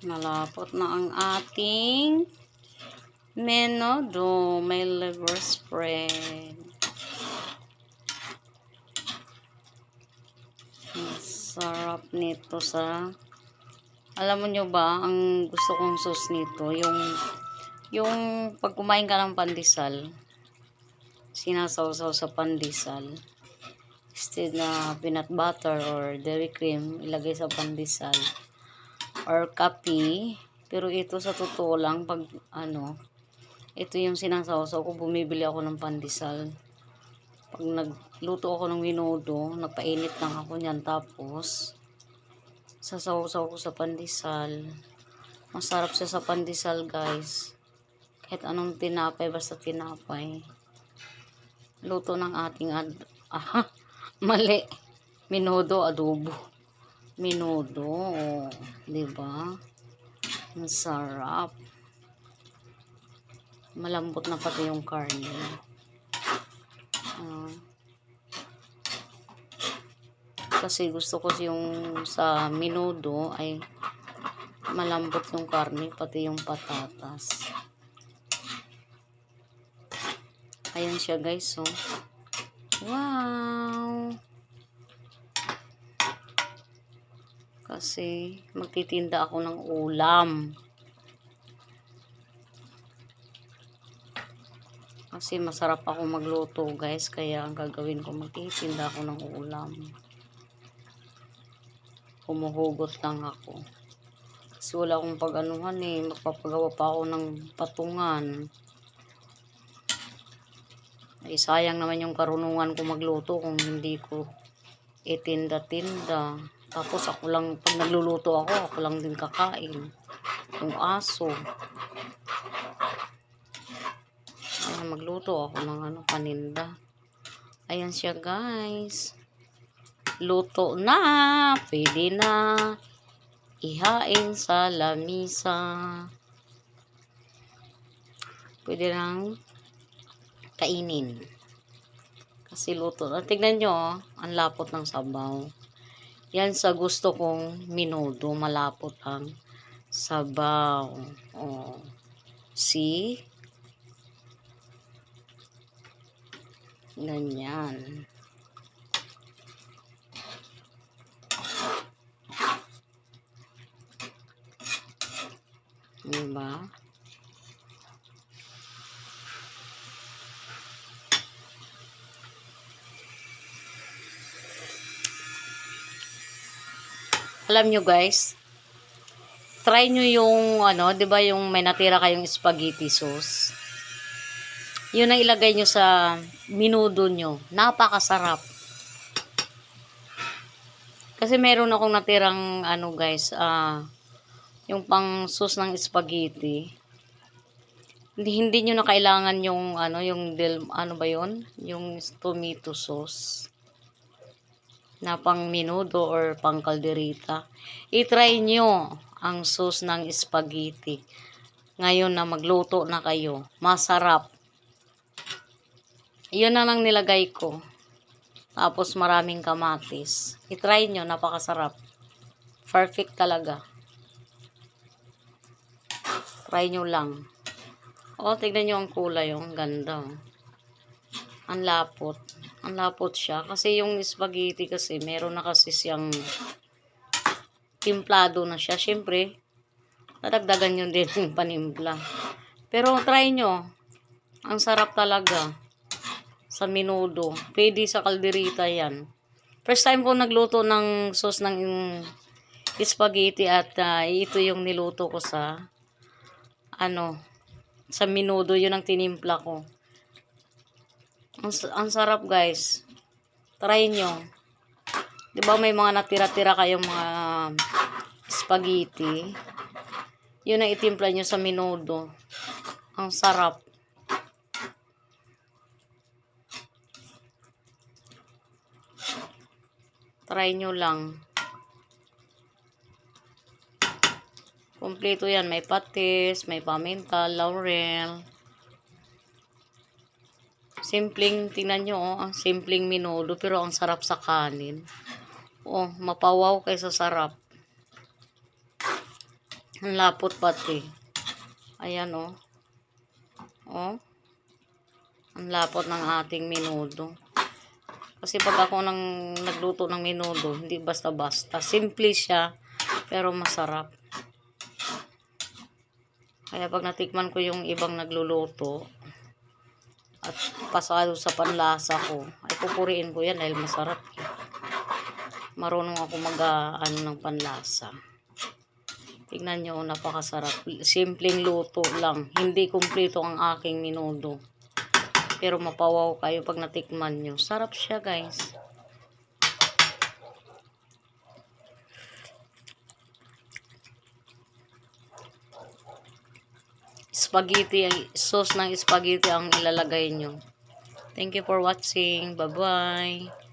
Malapot na ang ating menudo. May liver spread. Sarap nito sa... Alam mo nyo ba, ang gusto kong sauce nito, yung pag kumain ka ng pandesal, sinasawsaw sa pandesal. Instead na peanut butter or dairy cream, ilagay sa pandesal. Or kape. Pero ito sa totoo lang, pag ito yung sinasawsaw ko, bumibili ako ng pandesal. Pag nagluto ako ng menudo, nagpainit lang ako niyan, tapos sasawsaw ko sa pandesal. Masarap siya sa pandesal, guys. Kahit anong tinapay, basta tinapay. Luto ng ating mali. Menudo, adobo. Menudo, oh, 'di ba? Masarap. Malambot na pati yung karne. Kasi gusto ko yung sa menudo ay malambot yung karne, pati yung patatas. Ayan siya, guys, oh. Wow! Kasi magtitinda ako ng ulam. Kasi masarap ako magluto, guys. Kaya ang gagawin ko, magtitinda ako ng ulam. Humuhugot lang ako. Kasi wala akong pag-anuhan eh. Magpapagawa pa ako ng patungan. Ay, sayang naman yung karunungan ko magluto kung hindi ko itinda-tinda. Tapos ako lang, pag nagluluto ako lang din kakain. Yung aso. Ayan, magluto ako ng paninda. Ayan siya, guys. Luto na. Pwede na ihain sa lamisa. Pwede lang kainin. Kasi luto na. Tignan nyo, oh, ang lapot ng sabaw. Yan sa gusto kong menudo. Malapot ang sabaw. Oh. See? Ganyan. Diba? Alam nyo, guys, try nyo yung, 'di ba yung may natira kayong spaghetti sauce? Yun ang ilagay nyo sa menudo nyo. Napakasarap. Kasi meron akong natirang, guys, yung pang sauce ng spaghetti. Hindi nyo na kailangan yung, yung ba yun? Yung tomato sauce. Na pang menudo or pang kalderita. I-try nyo ang sauce ng spaghetti. Ngayon na magluto na kayo. Masarap. Yun na lang nilagay ko. Tapos maraming kamatis. I-try nyo. Napakasarap. Perfect talaga. Try nyo lang. O, tignan nyo ang kulay. Ang ganda. Ang lapot. Ang lapot siya. Kasi yung spaghetti kasi, meron na kasi siyang timplado na siya. Siyempre, nadagdagan nyo din yung panimpla. Pero try nyo. Ang sarap talaga. Sa menudo. Pwede sa kalderita yan. First time ko nagluto ng sauce ng spaghetti at ito yung niluto ko sa sa menudo. Yun ang tinimpla ko. Ang sarap, guys. Try nyo. Diba may mga natira-tira kayong mga spaghetti? Yun ang itimpla nyo sa menudo. Ang sarap. Try nyo lang. Kompleto yan. May patis, may paminta, laurel. Simpleng, tingnan nyo, oh, ang simpleng menudo, pero ang sarap sa kanin. Oh, mapawaw kaysa sarap. Ang lapot pati. Ayan oh. Oh. Ang lapot ng ating menudo. Kasi pag ako nagluto ng menudo, hindi basta-basta. Simple siya, pero masarap. Kaya pag natikman ko yung ibang nagluluto, at pasado sa panlasa ko, ay pupuriin ko yan dahil masarap. Marunong ako ano ng panlasa. Tignan nyo, napakasarap. Simpleng luto lang. Hindi kumpleto ang aking menudo. Pero mapawaw kayo pag natikman nyo. Sarap siya, guys. Spaghetti, sauce ng spaghetti ang ilalagay nyo. Thank you for watching. Bye-bye.